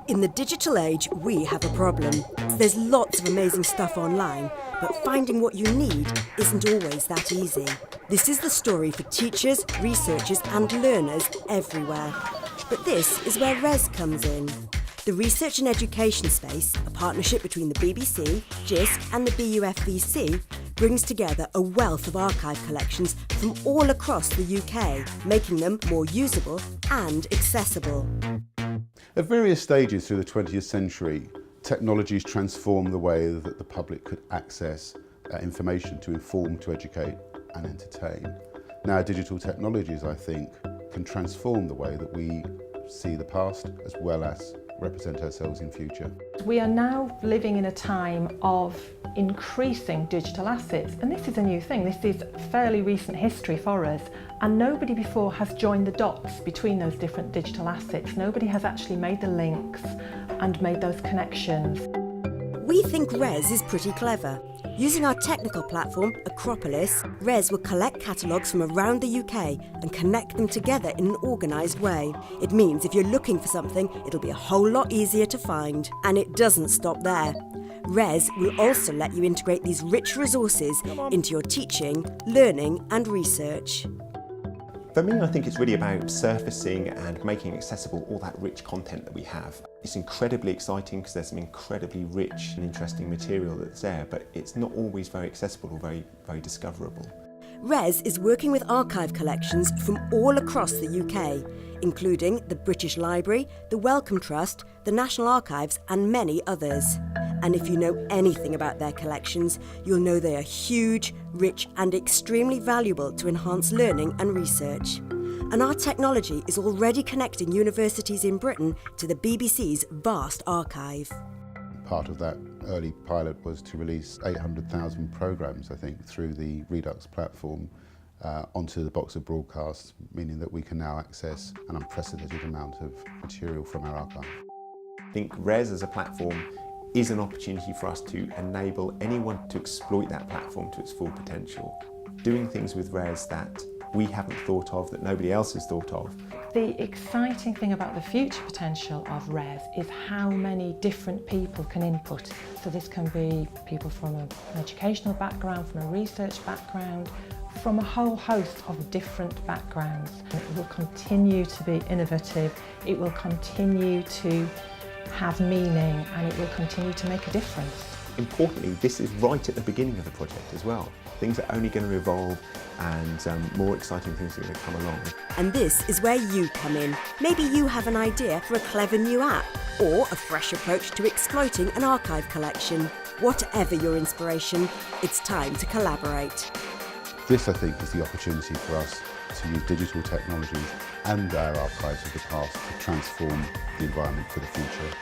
In the digital age, we have a problem. There's lots of amazing stuff online, but finding what you need isn't always that easy. This is the story for teachers, researchers and learners everywhere. But this is where RES comes in. The Research and Education Space, a partnership between the BBC, JISC and the BUFVC, brings together a wealth of archive collections from all across the UK, making them more usable and accessible. At various stages through the 20th century, technologies transformed the way that the public could access information to inform, to educate and entertain. Now digital technologies, I think, can transform the way that we see the past as well as represent ourselves in future. We are now living in a time of increasing digital assets, and this is a new thing. This is fairly recent history for us, and nobody before has joined the dots between those different digital assets. Nobody has actually made the links and made those connections. We think RES is pretty clever. Using our technical platform, Acropolis, RES will collect catalogues from around the UK and connect them together in an organised way. It means if you're looking for something, it'll be a whole lot easier to find. And it doesn't stop there. RES will also let you integrate these rich resources into your teaching, learning and research. For me, I think it's really about surfacing and making accessible all that rich content that we have. It's incredibly exciting because there's some incredibly rich and interesting material that's there, but it's not always very accessible or very discoverable. RES is working with archive collections from all across the UK, including the British Library, the Wellcome Trust, the National Archives and many others. And if you know anything about their collections, you'll know they are huge, rich and extremely valuable to enhance learning and research. And our technology is already connecting universities in Britain to the BBC's vast archive. Part of that early pilot was to release 800,000 programmes, I think, through the Redux platform onto the box of broadcasts, meaning that we can now access an unprecedented amount of material from our archive. I think RES as a platform is an opportunity for us to enable anyone to exploit that platform to its full potential. Doing things with RES that we haven't thought of, that nobody else has thought of. The exciting thing about the future potential of RES is how many different people can input. So this can be people from an educational background, from a research background, from a whole host of different backgrounds. It will continue to be innovative, it will continue to have meaning and it will continue to make a difference. Importantly, this is right at the beginning of the project as well. Things are only going to evolve and more exciting things are going to come along. And this is where you come in. Maybe you have an idea for a clever new app or a fresh approach to exploiting an archive collection. Whatever your inspiration, it's time to collaborate. This, I think, is the opportunity for us to use digital technologies and our archives of the past to transform the environment for the future.